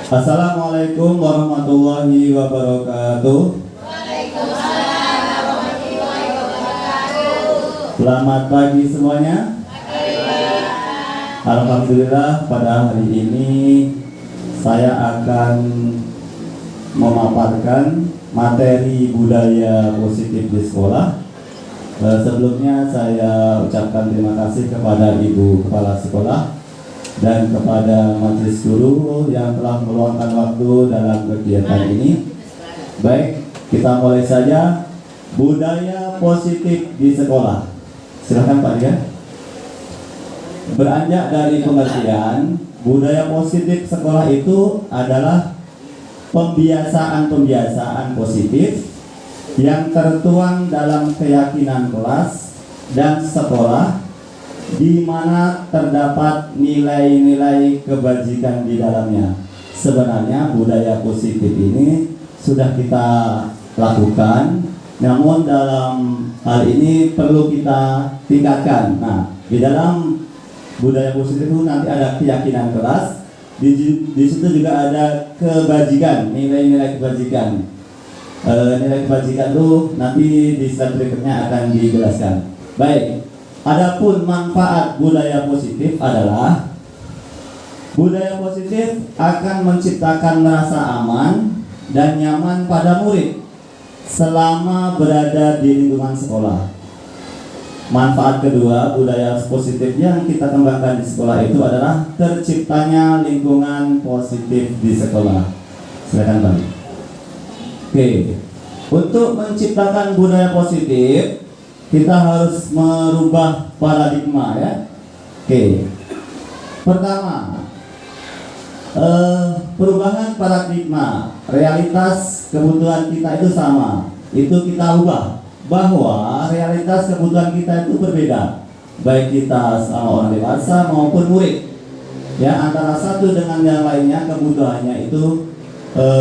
Assalamualaikum warahmatullahi wabarakatuh. Waalaikumsalam warahmatullahi wabarakatuh. Selamat pagi semuanya. Alhamdulillah pada hari ini saya akan memaparkan materi budaya positif di sekolah. Sebelumnya saya ucapkan terima kasih kepada Ibu Kepala Sekolah dan kepada majelis guru yang telah meluangkan waktu dalam kegiatan ini. Baik, kita mulai saja. Budaya positif di sekolah. Silakan Pak Dian. Beranjak dari pengertian, budaya positif sekolah itu adalah pembiasaan-pembiasaan positif yang tertuang dalam keyakinan kelas dan sekolah, di mana terdapat nilai-nilai kebajikan di dalamnya. Sebenarnya budaya positif ini sudah kita lakukan, namun dalam hal ini perlu kita tingkatkan. Nah, di dalam budaya positif itu nanti ada keyakinan kelas, di situ juga ada kebajikan, nilai-nilai kebajikan. Nilai kebajikan itu nanti di slide berikutnya akan dijelaskan. Baik. Adapun manfaat budaya positif adalah budaya positif akan menciptakan rasa aman dan nyaman pada murid selama berada di lingkungan sekolah. Manfaat kedua budaya positif yang kita kembangkan di sekolah itu adalah terciptanya lingkungan positif di sekolah. Silakan Pak. Oke. Untuk menciptakan budaya positif, kita harus merubah paradigma ya. Oke. Pertama, perubahan paradigma. Realitas kebutuhan kita itu sama. Itu kita ubah bahwa realitas kebutuhan kita itu berbeda. Baik kita sama orang dewasa maupun murid. Ya, antara satu dengan yang lainnya kebutuhannya itu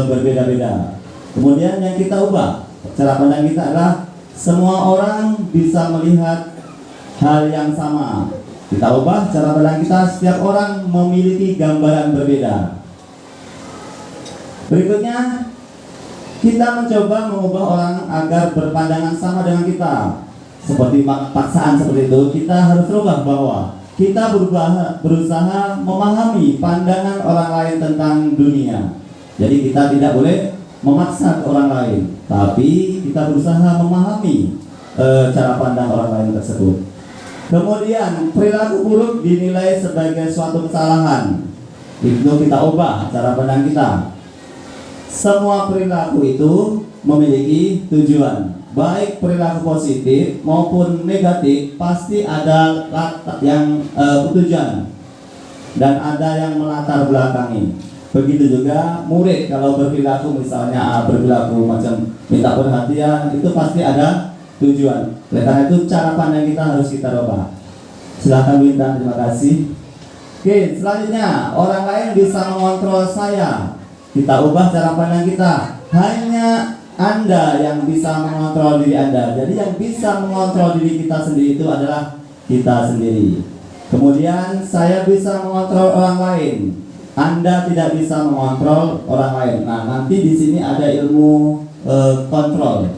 berbeda-beda. Kemudian yang kita ubah, cara pandang kita adalah semua orang bisa melihat hal yang sama. Kita ubah cara pandang kita, setiap orang memiliki gambaran berbeda. Berikutnya, kita mencoba mengubah orang agar berpandangan sama dengan kita. Seperti paksaan seperti itu, kita harus rubah bahwa kita berusaha memahami pandangan orang lain tentang dunia. Jadi kita tidak boleh memaksa ke orang lain, tapi kita berusaha memahami cara pandang orang lain tersebut. Kemudian perilaku buruk dinilai sebagai suatu kesalahan. Itu kita ubah cara pandang kita. Semua perilaku itu memiliki tujuan, baik perilaku positif maupun negatif, pasti ada yang tujuan dan ada yang melatar belakangi. Begitu juga murid kalau berperilaku misalnya berperilaku macam minta perhatian, itu pasti ada tujuan. Oleh karena itu cara pandang kita harus kita rubah. Silakan Bintang, terima kasih. Oke, selanjutnya orang lain bisa mengontrol saya. Kita ubah cara pandang kita. Hanya Anda yang bisa mengontrol diri Anda. Jadi yang bisa mengontrol diri kita sendiri itu adalah kita sendiri. Kemudian saya bisa mengontrol orang lain. Anda tidak bisa mengontrol orang lain. Nah, nanti di sini ada ilmu kontrol,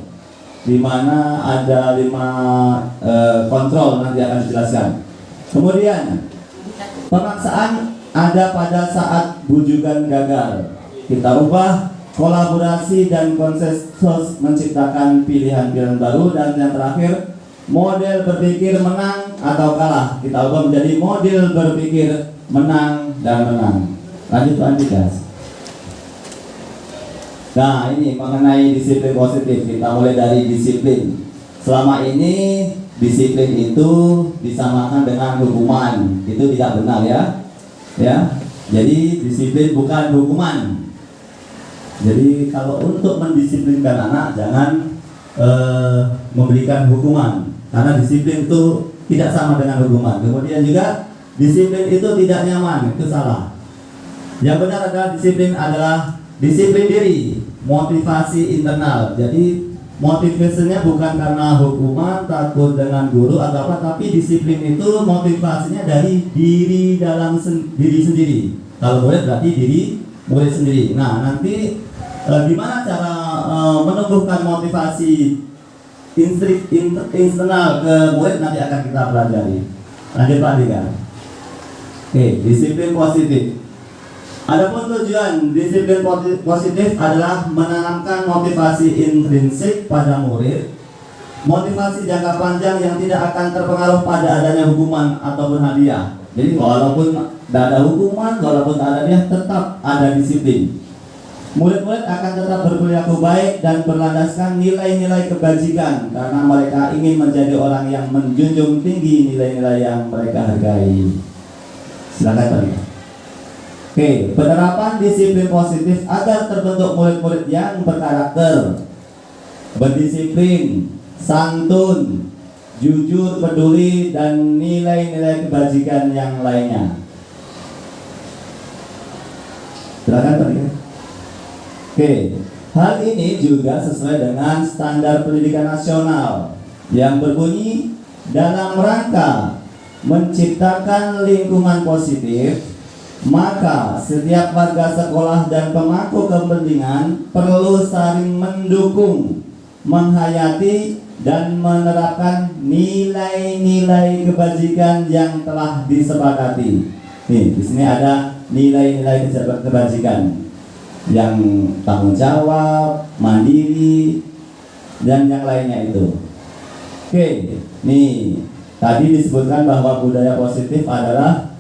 di mana ada 5 kontrol nanti akan dijelaskan. Kemudian pemaksaan ada pada saat bujukan gagal. Kita ubah kolaborasi dan konsensus menciptakan pilihan-pilihan baru. Dan yang terakhir, model berpikir menang atau kalah. Kita ubah menjadi model berpikir menang dan menang. Lanjut Pak Andika. Nah, ini mengenai disiplin positif. Kita mulai dari disiplin. Selama ini disiplin itu disamakan dengan hukuman. Itu tidak benar ya. Ya. Jadi disiplin bukan hukuman. Jadi kalau untuk mendisiplinkan anak jangan memberikan hukuman, karena disiplin itu tidak sama dengan hukuman. Kemudian juga disiplin itu tidak nyaman, itu salah. Yang benar adalah disiplin diri, motivasi internal. Jadi motivasinya bukan karena hukuman, takut dengan guru atau apa, tapi disiplin itu motivasinya dari diri dalam diri sendiri. Kalau boleh berarti diri murid sendiri. Nah, nanti gimana cara menumbuhkan motivasi internal ke murid nanti akan kita pelajari. Lanjut Pak Andika. Oke, disiplin positif. Adapun tujuan disiplin positif adalah menanamkan motivasi intrinsik pada murid, motivasi jangka panjang yang tidak akan terpengaruh pada adanya hukuman ataupun hadiah. Jadi walaupun tidak ada hukuman, walaupun tidak ada hadiah, tetap ada disiplin. Murid-murid akan tetap berperilaku baik dan berlandaskan nilai-nilai kebajikan karena mereka ingin menjadi orang yang menjunjung tinggi nilai-nilai yang mereka hargai. Silakan Pak. Oke, penerapan disiplin positif agar terbentuk murid-murid yang berkarakter, berdisiplin, santun, jujur, peduli, dan nilai-nilai kebajikan yang lainnya. Silakan Pak. Oke, hal ini juga sesuai dengan standar pendidikan nasional yang berbunyi dalam rangka menciptakan lingkungan positif, maka setiap warga sekolah dan pemangku kepentingan perlu saling mendukung, menghayati, dan menerapkan nilai-nilai kebajikan yang telah disepakati. Nih, di sini ada nilai-nilai kebajikan yang tanggung jawab, mandiri, dan yang lainnya itu. Oke, nih tadi disebutkan bahwa budaya positif adalah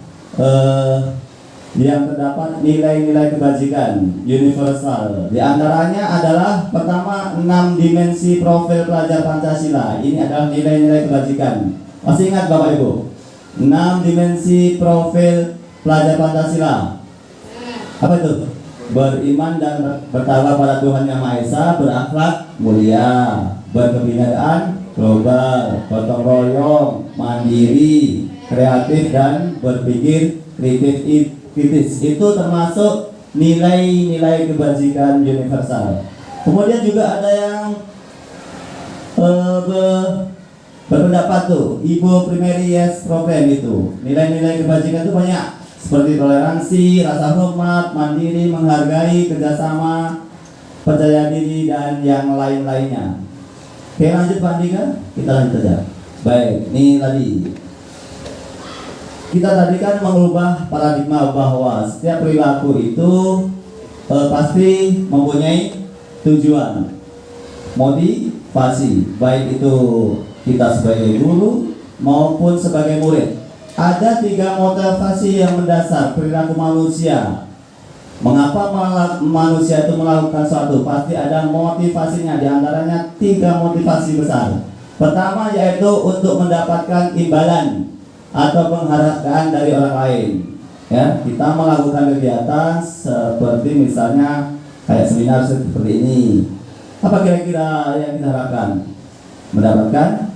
yang terdapat nilai-nilai kebajikan universal. Di antaranya adalah pertama 6 dimensi profil pelajar Pancasila. Ini adalah nilai-nilai kebajikan. Masih ingat Bapak Ibu? 6 dimensi profil pelajar Pancasila. Apa itu? Beriman dan bertakwa pada Tuhan Yang Maha Esa, berakhlak mulia, berkebudayaan global, gotong royong, mandiri, kreatif, dan berpikir kritis. Itu termasuk nilai-nilai kebajikan universal. Kemudian juga ada yang berpendapat tuh Ibu Primary Yes Program itu. Nilai-nilai kebajikan itu banyak, seperti toleransi, rasa hormat, mandiri, menghargai, kerjasama, percaya diri, dan yang lain-lainnya. Oke, lanjut Pak Andika, kita lanjut saja. Baik, ini tadi kita tadi kan mengubah paradigma bahwa setiap perilaku itu pasti mempunyai tujuan, motivasi, baik itu kita sebagai guru maupun sebagai murid. Ada 3 motivasi yang mendasar perilaku manusia. Mengapa manusia itu melakukan sesuatu? Pasti ada motivasinya. Di antaranya 3 motivasi besar. Pertama yaitu untuk mendapatkan imbalan atau penghargaan dari orang lain. Ya, kita melakukan kegiatan seperti misalnya kayak seminar seperti ini. Apa kira-kira yang kita harapkan? Mendapatkan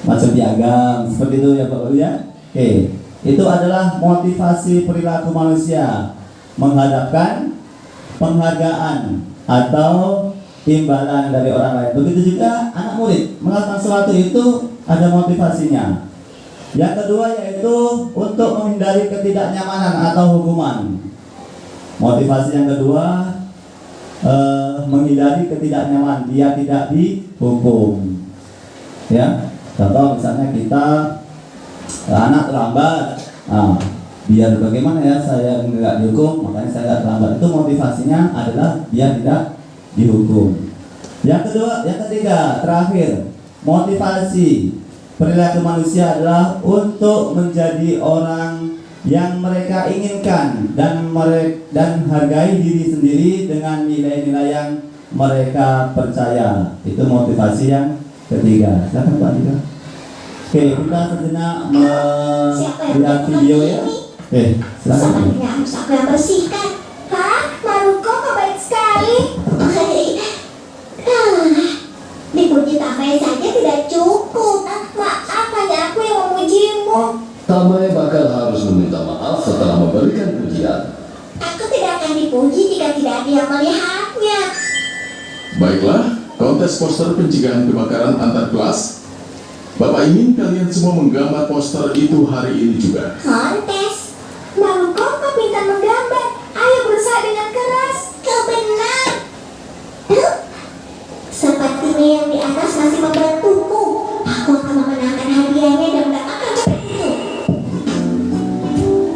macam piagam seperti itu ya Pak ya. Oke, itu adalah motivasi perilaku manusia, menghadapkan penghargaan atau imbalan dari orang lain. Begitu juga anak murid melakukan sesuatu itu ada motivasinya. Yang kedua yaitu untuk menghindari ketidaknyamanan atau hukuman. Motivasi yang kedua menghindari ketidaknyamanan, dia tidak dihukum. Ya, contoh misalnya kita anak terlambat, biar bagaimana ya saya nggak dihukum, makanya saya nggak terlambat. Itu motivasinya adalah biar tidak dihukum. Yang ketiga, terakhir, motivasi perilaku manusia adalah untuk menjadi orang yang mereka inginkan dan hargai diri sendiri dengan nilai-nilai yang mereka percaya. Itu motivasi yang ketiga. Silakan Pak Andika. Oke, kita sejenak melihat video ya. Silakan. Salahnya harus aku yang bersihkan. Hah? Maruko kok baik sekali. Dipuji Tamai saja tidak cukup. Maaf, hanya aku yang memujimu. Tamai bakal harus meminta maaf setelah memberikan pujian. Aku tidak akan dipuji jika tidak ada yang melihatnya. Baiklah, kontes poster pencegahan kebakaran antar kelas. Bapak ingin kalian semua menggambar poster itu hari ini juga. Kontes? Maruko kok pintar menggambar. Ayo berusaha dengan keras. Sumi yang di atas masih membantuku. Aku akan memenangkan hadiahnya dan mendapatkan coklat itu.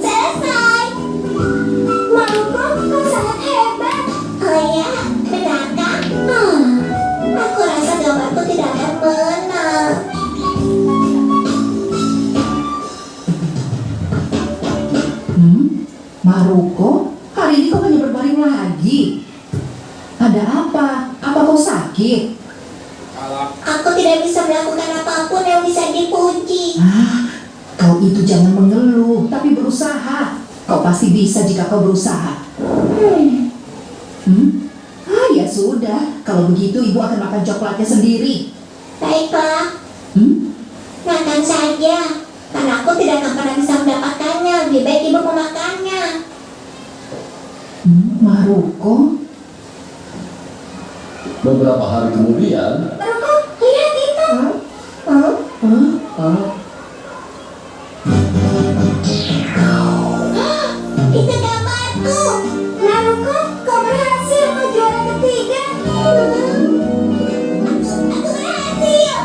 Selesai. Maruko, kau sangat hebat. Oh iya, benarkah? Aku rasa gambarku tidak akan menang. Maruko, hari ini kau hanya berbaring lagi. Ada apa? Apa kau sakit? Aku tidak bisa melakukan apapun yang bisa dipuji. Kau itu jangan mengeluh, tapi berusaha. Kau pasti bisa jika kau berusaha. Ya sudah, kalau begitu ibu akan makan coklatnya sendiri. Baiklah, makan saja. Karena aku tidak akan pernah bisa mendapatkannya. Lebih baik ibu memakannya. Maruko? Beberapa hari kemudian, Maruko, lihat itu. Itu gambarku. Maruko, kau berhasil. Kau juara ketiga. Aku berhasil.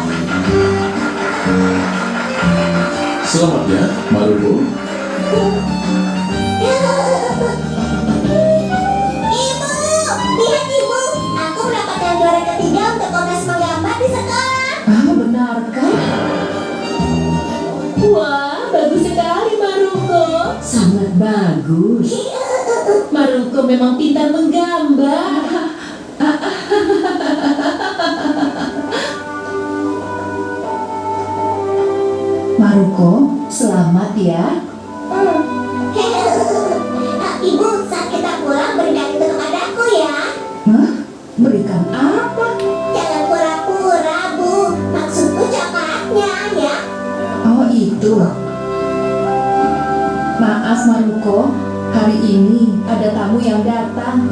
Selamat ya, Maruko. Ibu, lihat ibu. Aku mendapatkan juara ketiga untuk kontes menggambar di sekolah. Benarkah? Wah, bagus sekali Maruko. Sangat bagus. Maruko memang pintar menggambar. Maruko, selamat ya. Ibu, saat kita pulang berikan itu kepadaku ya. Berikan apa? Jangan pura-pura, Bu. Maksudku coklatnya ya. Oh itu. Maaf Maruko, hari ini ada tamu yang datang.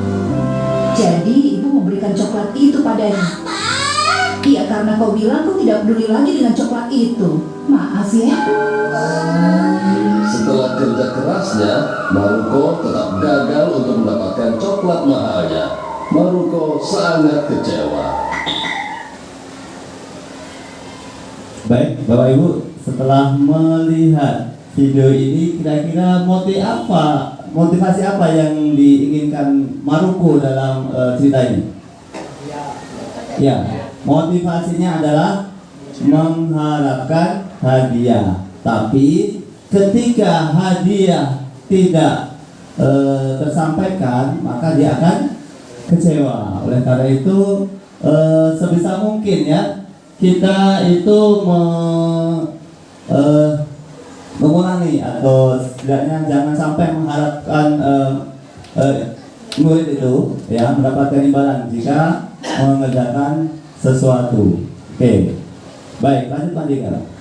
Jadi ibu memberikan coklat itu padanya. Iya, karena kau bilang kau tidak peduli lagi dengan coklat itu. Maaf ya. setelah kerja kerasnya, Maruko tetap gagal untuk mendapatkan coklat mahalnya. Maruko sangat kecewa. Baik, Bapak Ibu, setelah melihat video ini, kira-kira motivasi apa yang diinginkan Maruko dalam cerita ini? Ya, motivasinya adalah mengharapkan hadiah. Tapi ketika hadiah tidak tersampaikan, maka dia akan kecewa. Oleh karena itu, sebisa mungkin ya, kita itu mengurangi atau setidaknya jangan sampai mengharapkan murid itu ya mendapatkan imbalan jika mengerjakan sesuatu. Oke, baik, lanjut Pak Dika.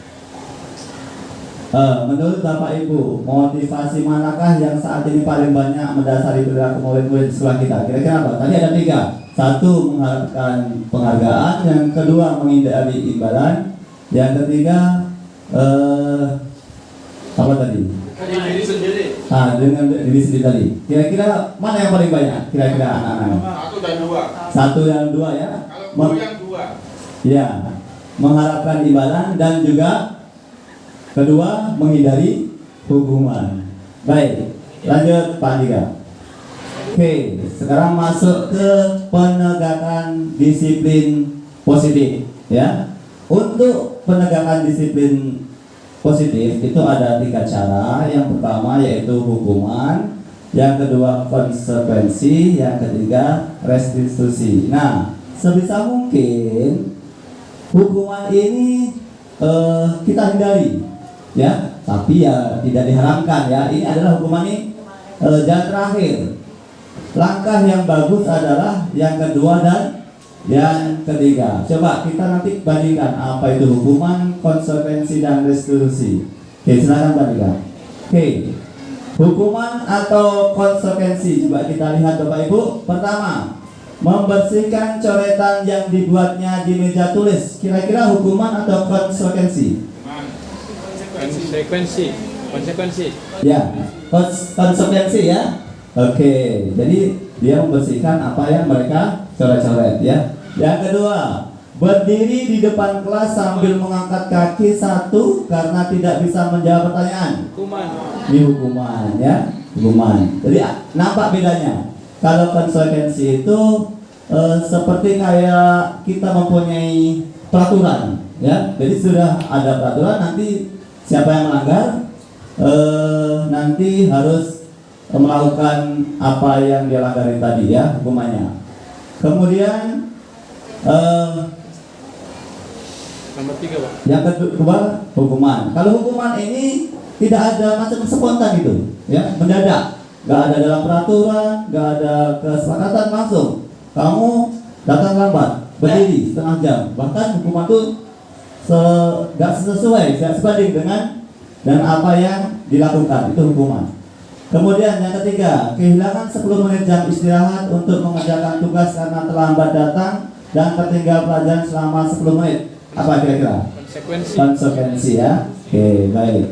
Menurut Bapak Ibu, motivasi manakah yang saat ini paling banyak mendasari perilaku murid-murid di sekolah kita? Kira-kira apa? Tadi ada 3. 1, mengharapkan penghargaan. Yang kedua, menghindari imbalan. Yang ketiga, apa tadi? Dengan diri sendiri. Dengan diri sendiri tadi. Kira-kira mana yang paling banyak? Kira-kira anak-anak. 1 dan 2. 1 dan 2 ya. Kalau guru yang 2. Ya, mengharapkan imbalan dan juga kedua, menghindari hukuman. Baik, lanjut Pak Andika. Oke, sekarang masuk ke penegakan disiplin positif ya. Untuk penegakan disiplin positif itu ada 3 cara. Yang pertama yaitu hukuman, yang kedua konsekuensi, yang ketiga restitusi. Nah, sebisa mungkin hukuman ini kita hindari ya, tapi ya tidak diharamkan ya. Ini adalah hukuman ini jalan terakhir. Langkah yang bagus adalah yang kedua dan yang ketiga. Coba kita nanti bandingkan apa itu hukuman, konsekuensi dan restitusi. Oke, silakan bandingkan. Oke, hukuman atau konsekuensi, coba kita lihat Bapak Ibu. Pertama, membersihkan coretan yang dibuatnya di meja tulis. Kira-kira hukuman atau konsekuensi? Konsekuensi. Ya, konsekuensi ya. Oke, jadi dia membersihkan apa yang mereka coret-coret ya. Yang kedua, berdiri di depan kelas sambil mengangkat kaki satu karena tidak bisa menjawab pertanyaan. Hukuman. Ini hukuman ya, hukuman. Jadi nampak bedanya. Kalau konsekuensi itu seperti kayak kita mempunyai peraturan, ya. Jadi sudah ada peraturan, nanti siapa yang melanggar nanti harus melakukan apa yang dia langgarin tadi ya, hukumannya. Kemudian Nomor 3, Pak. yang kedua hukuman. Kalau hukuman ini tidak ada macam spontan gitu, ya, mendadak, nggak ada dalam peraturan, nggak ada kesepakatan, langsung kamu datang lambat, berdiri setengah jam, bahkan hukuman itu nggak sesuai, nggak sebanding dengan apa yang dilakukan, itu hukuman. Kemudian yang ketiga, kehilangan 10 menit jam istirahat untuk mengerjakan tugas karena terlambat datang dan tertinggal pelajaran selama 10 menit. Apa kira-kira? Konsekuensi. Konsekuensi ya. Oke, baik.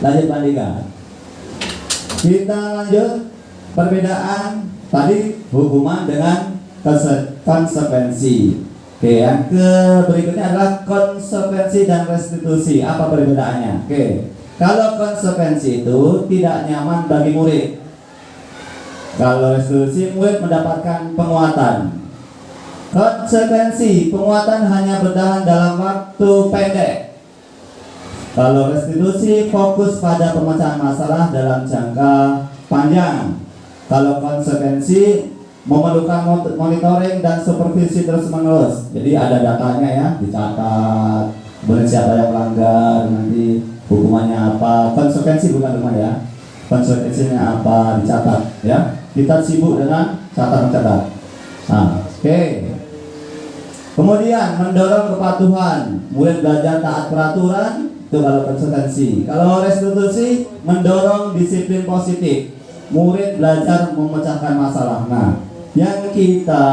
Lanjut Pak Andika. Kita lanjut perbedaan tadi hukuman dengan konsekuensi. Oke, yang berikutnya adalah konsekuensi dan restitusi. Apa perbedaannya? Oke. Kalau konsekuensi itu tidak nyaman bagi murid. Kalau restitusi, murid mendapatkan penguatan. Konsekuensi, penguatan hanya bertahan dalam waktu pendek. Kalau restitusi, fokus pada pemecahan masalah dalam jangka panjang. Kalau konsekuensi, memerlukan monitoring dan supervisi terus-menerus. Jadi ada datanya ya, dicatat. Kemudian siapa yang melanggar, nanti hukumannya apa. Konsekuensi bukan hukuman ya. Konsekuensinya apa, dicatat ya. Kita sibuk dengan catat-catat. Nah, oke. Kemudian mendorong kepatuhan, murid belajar taat peraturan, itu kalau konsekuensi. Kalau restitusi, mendorong disiplin positif, murid belajar memecahkan masalah. Nah, yang kita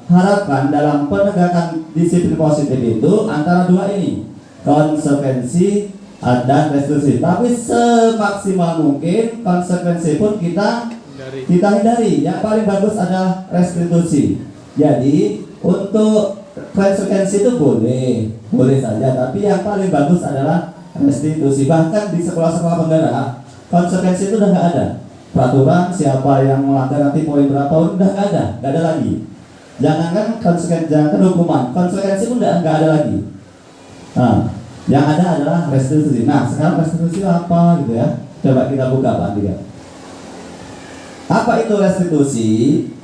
harapkan dalam penegakan disiplin positif itu antara dua ini, konsekuensi dan restitusi. Tapi semaksimal mungkin konsekuensi pun kita hindari. Yang paling bagus adalah restitusi. Jadi untuk konsekuensi itu boleh saja, tapi yang paling bagus adalah restitusi. Bahkan di sekolah-sekolah penggerak, konsekuensi itu udah nggak ada. Peraturan siapa yang melanggar nanti poin berapa udah nggak ada lagi. Jangankan konsekuensi, jangankan hukuman, konsekuensi pun udah nggak ada lagi. Nah, yang ada adalah restitusi. Nah, sekarang restitusi apa gitu ya? Coba kita buka Pak Andika. Apa itu restitusi?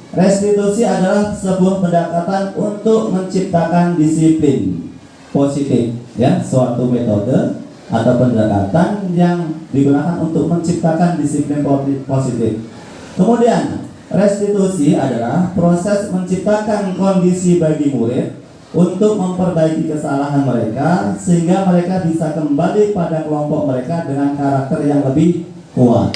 Restitusi adalah sebuah pendekatan untuk menciptakan disiplin positif, ya, suatu metode atau pendekatan yang digunakan untuk menciptakan disiplin positif. Kemudian, restitusi adalah proses menciptakan kondisi bagi murid untuk memperbaiki kesalahan mereka sehingga mereka bisa kembali pada kelompok mereka dengan karakter yang lebih kuat.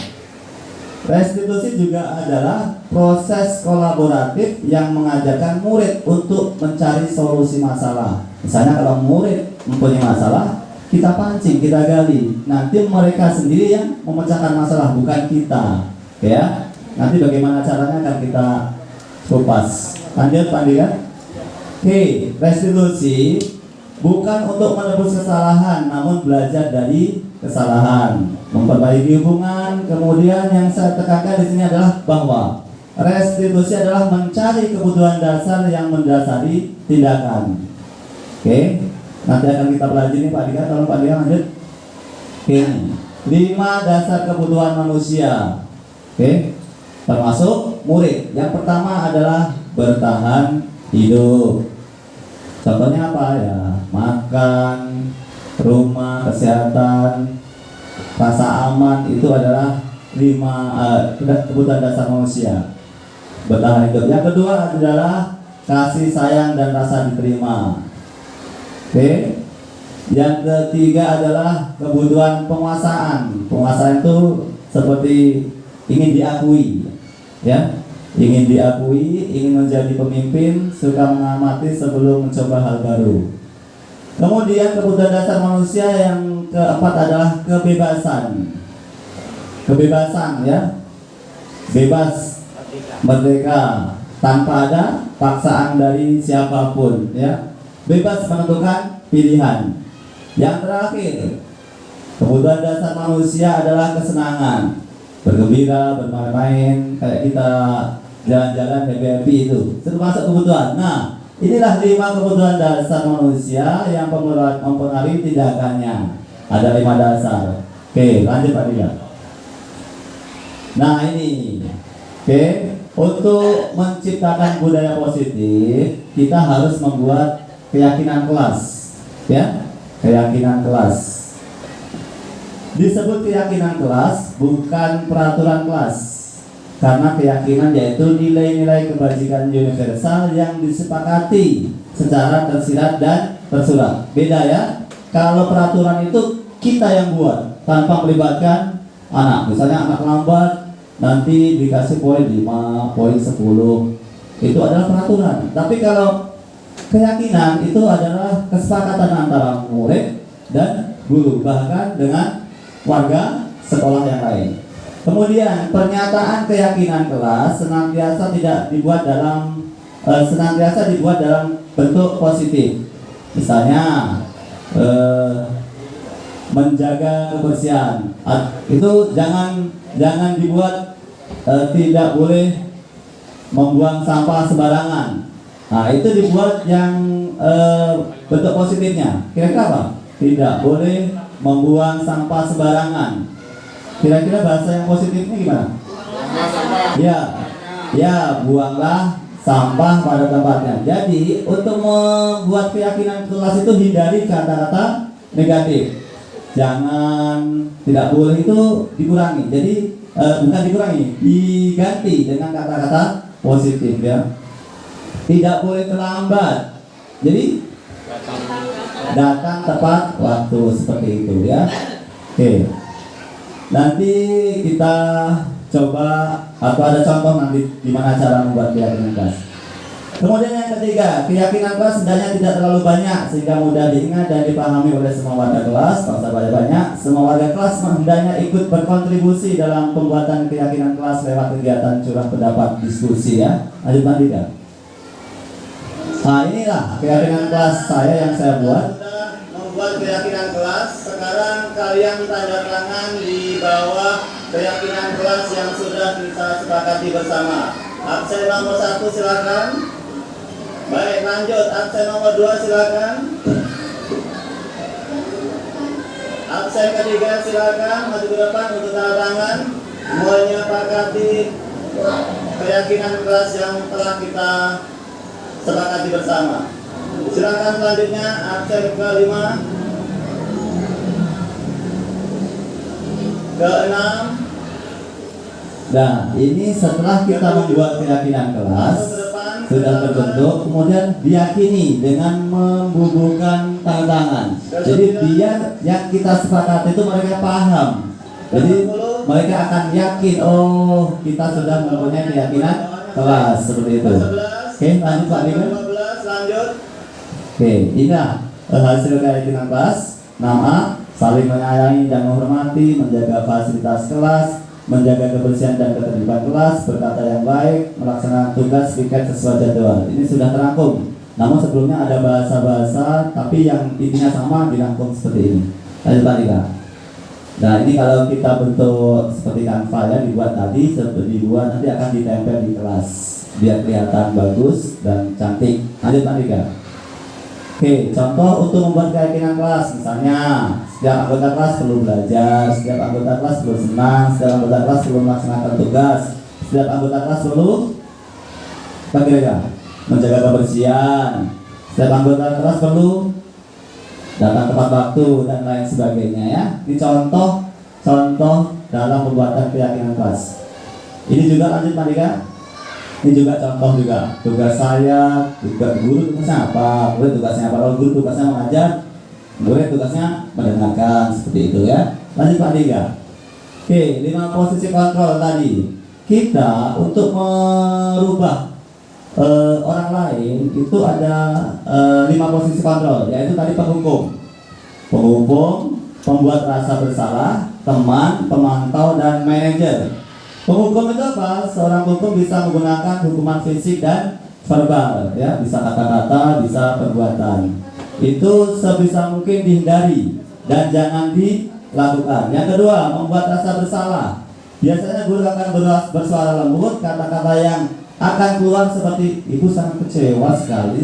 Restitusi juga adalah proses kolaboratif yang mengajarkan murid untuk mencari solusi masalah. Misalnya kalau murid mempunyai masalah, kita pancing, kita gali. Nanti mereka sendiri yang memecahkan masalah, bukan kita. Ya, nanti bagaimana caranya akan kita kupas. Lanjut Pak Andika. Oke, restitusi bukan untuk menebus kesalahan, namun belajar dari kesalahan, memperbaiki hubungan. Kemudian yang saya tekankan di sini adalah bahwa restitusi adalah mencari kebutuhan dasar yang mendasari tindakan. Oke, nanti akan kita pelajari Pak Dika. Tolong Pak Dika lanjut. Oke, 5 dasar kebutuhan manusia. Oke, termasuk murid. Yang pertama adalah bertahan hidup. Contohnya apa ya? Makan, rumah, kesehatan, rasa aman, itu adalah 5 kebutuhan dasar manusia. Bertahan hidup. Yang kedua adalah kasih sayang dan rasa diterima. Oke. Yang ketiga adalah kebutuhan penguasaan. Penguasaan itu seperti ingin diakui, ya. Ingin diakui, ingin menjadi pemimpin, suka mengamati sebelum mencoba hal baru. Kemudian kebutuhan dasar manusia yang keempat adalah kebebasan. Kebebasan ya, bebas, merdeka, tanpa ada paksaan dari siapapun ya. bebas menentukan pilihan. Yang terakhir, kebutuhan dasar manusia adalah kesenangan, bergembira, bermain-main, kayak kita jalan-jalan happy itu termasuk kebutuhan. Nah, inilah 5 kebutuhan dasar manusia yang mempengaruhi tindakannya. Ada 5 dasar. Oke, lanjut Pak Dila. Nah ini, oke, untuk menciptakan budaya positif, kita harus membuat keyakinan kelas, ya, keyakinan kelas. Disebut keyakinan kelas, bukan peraturan kelas, karena keyakinan yaitu nilai-nilai kebajikan universal yang disepakati secara tersirat dan tersurat. Beda ya, kalau peraturan itu kita yang buat tanpa melibatkan anak. Misalnya anak lambat nanti dikasih poin 5, poin 10. Itu adalah peraturan. Tapi kalau keyakinan itu adalah kesepakatan antara murid dan guru, bahkan dengan warga sekolah yang lain. Kemudian pernyataan keyakinan kelas senantiasa dibuat dalam bentuk positif. Misalnya menjaga kebersihan, itu jangan dibuat tidak boleh membuang sampah sembarangan. Nah, itu dibuat yang bentuk positifnya. Kira-kira apa? Tidak boleh membuang sampah sembarangan. Kira-kira bahasa yang positifnya gimana? Ya, buanglah sampah pada tempatnya. Jadi untuk membuat keyakinan kelas itu hindari kata-kata negatif. Jangan, tidak boleh itu dikurangi. Jadi bukan dikurangi, diganti dengan kata-kata positif ya. Tidak boleh terlambat. Jadi datang tepat waktu, seperti itu ya. Oke. Nanti kita coba atau ada contoh nanti gimana cara membuat keyakinan kelas. Kemudian yang ketiga, keyakinan kelas hendaknya tidak terlalu banyak sehingga mudah diingat dan dipahami oleh semua warga kelas. Tak usah banyak-banyak. Semua warga kelas hendaknya ikut berkontribusi dalam pembuatan keyakinan kelas lewat kegiatan curah pendapat, diskusi ya. Lanjut Pak Dika. Nah inilah keyakinan kelas saya yang saya buat. Membuat keyakinan kelas. Sekarang kalian tanda tangan di bawah keyakinan kelas yang sudah kita sepakati bersama. Absen nomor 1 silakan. Baik, lanjut. Absen nomor 2 silakan. Absen ketiga silakan maju ke depan untuk tanda tangan menyepakati keyakinan kelas yang telah kita sepakati bersama. Silakan selanjutnya absen ke-5, ke-6. Nah, ini setelah kita membuat keyakinan kelas sudah terbentuk, kemudian diyakini dengan membubuhkan tanda tangan. Jadi biar yang kita sepakati itu mereka paham. Jadi mereka akan yakin, oh kita sudah mempunyai keyakinan kelas, seperti itu. Oke, lanjut Pak Dika. Lanjut. Oke, inilah hasil keyakinan kelas. 6A, saling menyayangi dan menghormati, menjaga fasilitas kelas, menjaga kebersihan dan ketertiban kelas, berkata yang baik, melaksanakan tugas piket sesuai jadwal. Ini sudah terangkum. Namun sebelumnya ada bahasa-bahasa, tapi yang intinya sama dirangkum seperti ini. Lanjut Pak Dika. Nah ini kalau kita bentuk seperti kanva ya, dibuat tadi, dibuat nanti akan ditempel di kelas biar kelihatan bagus dan cantik. Lanjut Pak Dika. Oke, contoh untuk membuat keyakinan kelas, misalnya setiap anggota kelas perlu belajar, setiap anggota kelas perlu senang, setiap anggota kelas perlu melaksanakan tugas, setiap anggota kelas perlu menjaga kebersihan, setiap anggota kelas perlu datang tepat waktu dan lain sebagainya ya. Ini contoh dalam pembuatan keyakinan kelas. Ini juga lanjut Pak Dika. Ini juga contoh juga. Tugas saya, juga guru tugasnya apa? Murid tugasnya apa? Kalau guru tugasnya mengajar, murid tugasnya mendengarkan, seperti itu ya. Lanjut Pak Dika. Oke, 5 posisi kontrol tadi. Kita untuk merubah orang lain itu ada 5 posisi kontrol, yaitu tadi penghukum, pembuat rasa bersalah, teman, pemantau, dan manajer. Penghukum itu apa? Seorang hukum bisa menggunakan hukuman fisik dan verbal, ya, bisa kata-kata, bisa perbuatan. Itu sebisa mungkin dihindari dan jangan dilakukan. Yang kedua, membuat rasa bersalah. Biasanya guru akan bersuara lembut, kata-kata yang akan keluar seperti ibu sangat kecewa sekali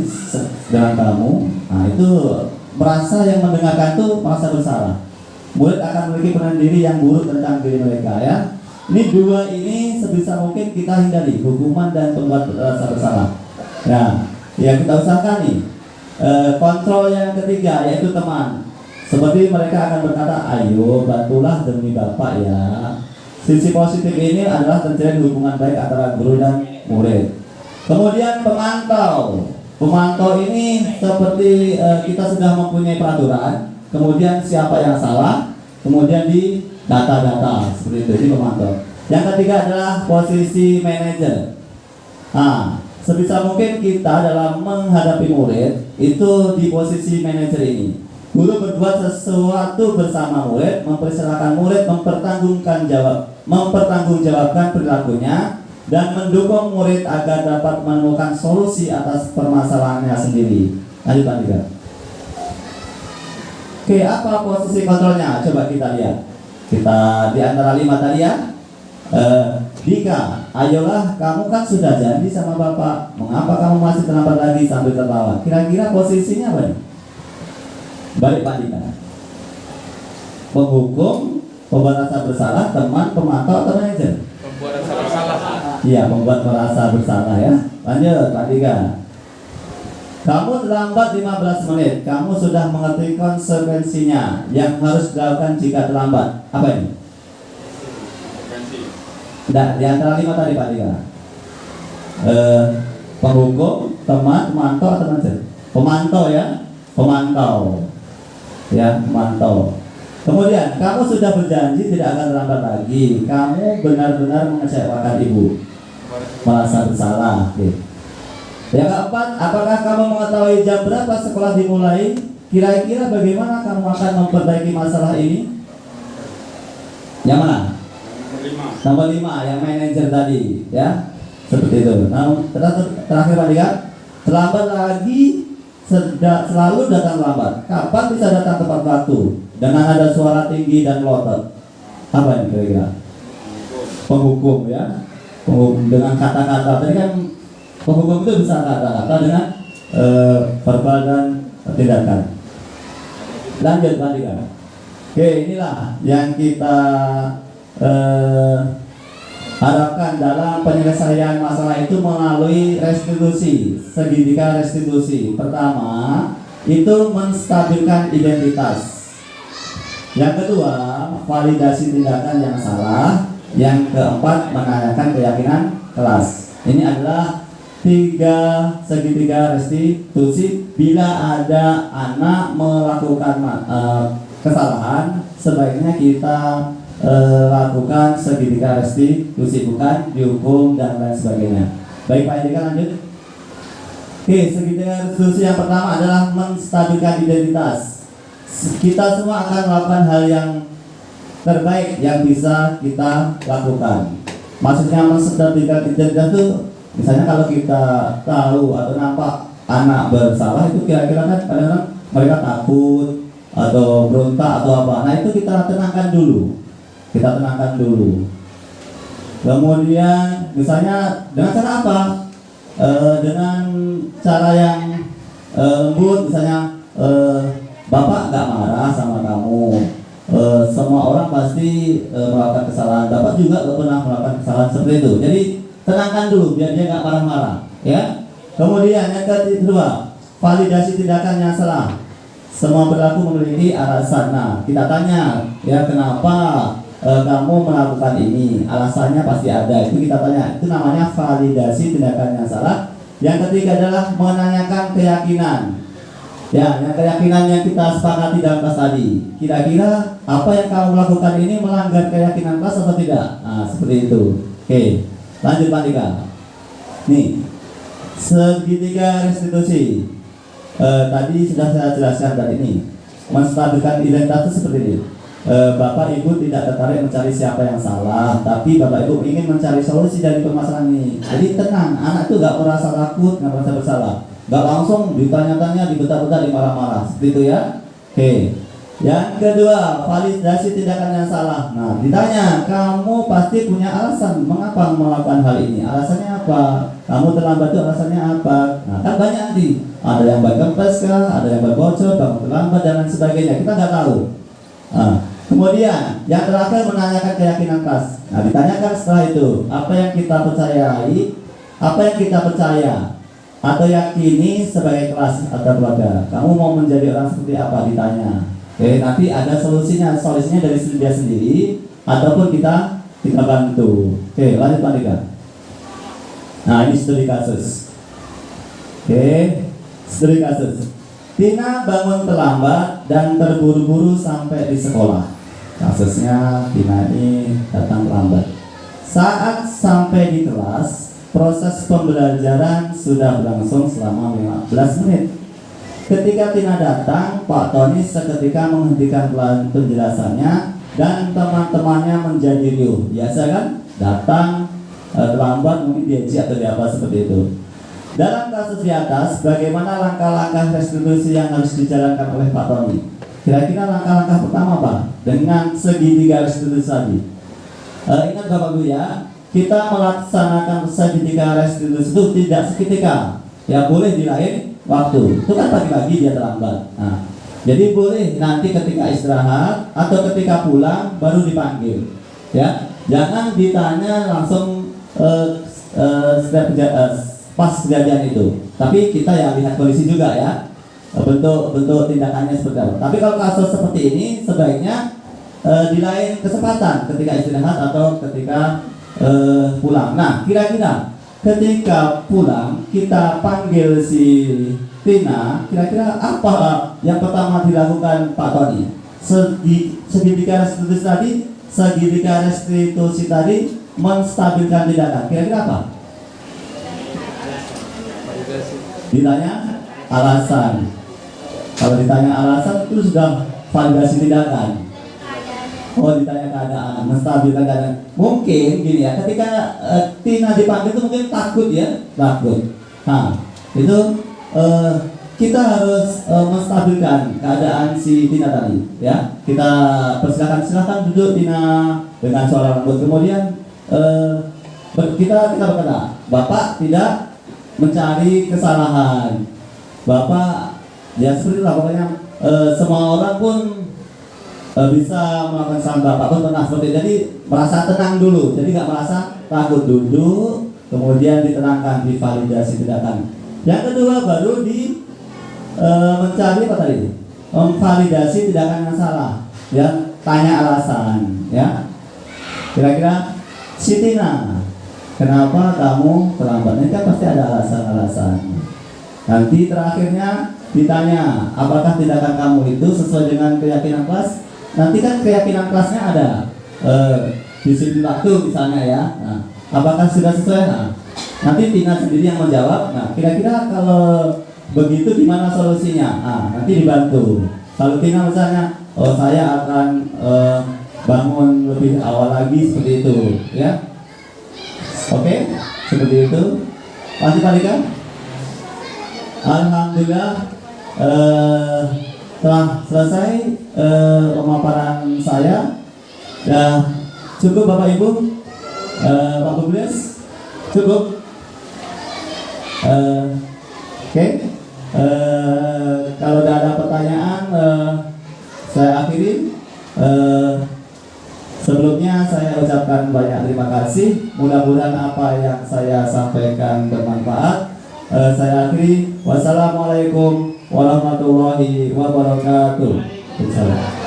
dengan kamu. Nah, itu merasa yang mendengarkan itu merasa bersalah. Murid akan memiliki penilaian diri yang buruk tentang diri mereka, ya. Ini dua ini sebisa mungkin kita hindari, hukuman dan pembuat rasa bersalah. Nah, yang kita usahakan nih, kontrol yang ketiga yaitu teman. Seperti mereka akan berkata, ayo bantulah demi Bapak ya. Sisi positif ini adalah terjalin hubungan baik antara guru dan murid. Kemudian pemantau. Pemantau ini seperti kita sudah mempunyai peraturan, kemudian siapa yang salah, kemudian di data-data seperti itu, ini pemantau. Yang ketiga adalah posisi manajer. Nah, sebisa mungkin kita dalam menghadapi murid itu di posisi manajer ini. Guru berbuat sesuatu bersama murid, mempersilahkan murid mempertanggungjawabkan perilakunya dan mendukung murid agar dapat menemukan solusi atas permasalahannya sendiri. Lanjut. Oke, apa posisi kontrolnya? Coba kita lihat. Kita di antara 5 tadi ya. Dika, ayolah, kamu kan sudah janji sama Bapak. Mengapa kamu masih terlambat lagi sambil tertawa? Kira-kira posisinya apa nih? Balik Pak Dika. Penghukum, pembuat rasa bersalah, teman, pemantau, atau manajer? Pembuat rasa bersalah. Iya, membuat merasa bersalah ya. Lanjut Pak Dika. Kamu terlambat 15 menit. Kamu sudah mengerti konsekuensinya yang harus dilakukan jika terlambat. Apa ini? Nah, di antara 5 tadi Pak Dika. Penghukum, teman, pemantau, atau manajer? Pemantau ya. Pemantau. Ya, pemantau. Kemudian, kamu sudah berjanji tidak akan terlambat lagi. Kamu benar-benar mengecewakan ibu. Merasa bersalah. Oke. Yang keempat, apakah kamu mengetahui jam berapa sekolah dimulai? Kira-kira bagaimana kamu akan memperbaiki masalah ini? Yang mana? Nomor 5, yang manajer tadi, ya. Seperti itu. Nah, terakhir Pak Dika, terlambat lagi, selalu datang lambat. Kapan bisa datang tepat waktu? Dengan ada suara tinggi dan melotot. Apa ini kira-kira? Penghukum ya. Penghukum dengan kata-kata. Tadi kan penghukum itu bisa kata-kata dengan verbal dan tindakan. Lanjut Pak Dika. Oke, inilah yang kita harapkan dalam penyelesaian masalah itu melalui restitusi, segitiga restitusi. Pertama, itu menstabilkan identitas. Yang kedua, validasi tindakan yang salah. Yang keempat, menanyakan keyakinan kelas. Ini adalah 3 segitiga restitusi. Bila ada anak melakukan kesalahan, sebaiknya kita lakukan segitiga restitusi, bukan dihukum dan lain sebagainya. Baik Pak Dika, lanjut. Oke, segitiga restitusi yang pertama adalah menstabilkan identitas. Kita semua akan melakukan hal yang terbaik yang bisa kita lakukan. Maksudnya menstabilkan identitas itu, misalnya kalau kita tahu atau nampak anak bersalah, itu kira-kira kan kadang-kadang mereka takut atau berontak atau apa. Nah, itu kita tenangkan dulu. Kemudian misalnya dengan cara apa? Dengan cara yang lembut, misalnya Bapak gak marah sama kamu. Semua orang pasti melakukan kesalahan. Bapak juga gak pernah melakukan kesalahan seperti itu. Jadi tenangkan dulu biar dia gak marah-marah, ya. Kemudian yang kedua, validasi tindakan yang salah. Semua perilaku memiliki alasan. Nah, kita tanya, ya, kenapa kamu melakukan ini? Alasannya pasti ada. Itu kita tanya. Itu namanya validasi tindakan yang salah. Yang ketiga adalah menanyakan keyakinan. Ya, yang keyakinan yang kita sepakati dalam kelas tadi. Kira-kira apa yang kamu lakukan ini melanggar keyakinan kelas atau tidak? Nah, seperti itu. Oke, lanjut Pak Dika. Nih, segitiga restitusi. Tadi sudah saya jelaskan tadi ini. Menstabilkan identitas itu seperti ini. Bapak Ibu tidak tertarik mencari siapa yang salah, tapi Bapak Ibu ingin mencari solusi dari permasalahan ini. Jadi tenang, anak itu nggak merasa takut, nggak merasa bersalah, nggak langsung ditanya-tanya, dibeta-beta, dimarah-marah, seperti itu ya. Oke. Yang kedua, validasi tindakan yang salah. Nah, ditanya, kamu pasti punya alasan mengapa melakukan hal ini. Alasannya apa? Kamu terlambat itu alasannya apa? Nah, kan banyak nanti. Ada yang ban kempes kah? Ada yang ban bocor, kamu terlambat dan lain sebagainya. Kita nggak tahu. Nah, kemudian yang terakhir menanyakan keyakinan kelas. Nah, ditanyakan setelah itu apa yang kita percayai, apa yang kita percaya atau yakini sebagai kelas atau keluarga. Kamu mau menjadi orang seperti apa? Ditanya. Oke, nanti ada solusinya dari dia sendiri ataupun kita bantu. Oke, lanjut Pak Dika. Nah, ini studi kasus. Oke, studi kasus. Tina bangun terlambat dan terburu-buru sampai di sekolah. Kasusnya Tina ini datang terlambat. Saat sampai di kelas, proses pembelajaran sudah berlangsung selama 15 menit. Ketika Tina datang, Pak Tony seketika menghentikan penjelasannya dan teman-temannya menjadi riuh. Biasa kan? Datang terlambat, mungkin diajak atau diapa seperti itu. Dalam kasus di atas, bagaimana langkah-langkah restitusi yang harus dijalankan oleh Pak Tony? Kira-kira langkah-langkah pertama apa? Dengan segitiga restitusi tadi. Ingat Bapak Ibu ya, kita melaksanakan segitiga restitusi itu tidak seketika. Ya boleh di lain waktu. Itu kan pagi-pagi dia terlambat. Nah, jadi boleh nanti ketika istirahat atau ketika pulang baru dipanggil. Ya, jangan ditanya langsung pas kejadian itu. Tapi kita ya lihat kondisi juga ya, bentuk tindakannya seperti apa. Tapi kalau kasus seperti ini sebaiknya di lain kesempatan ketika istirahat atau ketika pulang. Nah, kira-kira ketika pulang kita panggil si Tina, kira-kira apa yang pertama dilakukan Pak Tony? Segitiga restitusi tadi menstabilkan tindakan. Kira-kira apa? Ditanya alasan. Kalau ditanya alasan itu sudah validasi tindakan. Oh, ditanya keadaan, menstabilkan keadaan. Mungkin gini ya, ketika Tina dipanggil itu mungkin takut ya, takut. Nah, itu kita harus menstabilkan keadaan si Tina tadi ya. Kita silakan duduk Tina dengan suara lembut. Kemudian kita berkata, Bapak tidak mencari kesalahan. Bapak ya seperti itu pokoknya, semua orang pun bisa melakukan kesalahan. Bapak pun pernah seperti itu. Jadi merasa tenang dulu. Jadi nggak merasa takut, duduk. Kemudian diterangkan, divalidasi tindakan. Yang kedua baru mencari apa tadi? Memvalidasi tindakan yang salah. Ya, tanya alasan. Ya, kira-kira si Tina, kenapa kamu terlambat? Ini kan pasti ada alasan-alasan. Nanti terakhirnya ditanya, apakah tindakan kamu itu sesuai dengan keyakinan kelas? Nanti kan keyakinan kelasnya ada disiplin waktu misalnya ya. Nah, apakah sudah sesuai? Nah, nanti Tina sendiri yang menjawab. Nah, kira-kira kalau begitu gimana solusinya? Nah, nanti dibantu. Kalau Tina misalnya, oh saya akan bangun lebih awal lagi seperti itu, ya. Oke, seperti itu. Masih Pak Dika? Alhamdulillah telah selesai pemaparan saya. Ya, cukup Bapak Ibu, Pak Bublis, cukup. Oke. Kalau tidak ada pertanyaan, saya akhiri. Sebelumnya saya ucapkan banyak terima kasih. Mudah-mudahan apa yang saya sampaikan bermanfaat. Saya akhiri. Wassalamualaikum warahmatullahi wabarakatuh. Insya Allah.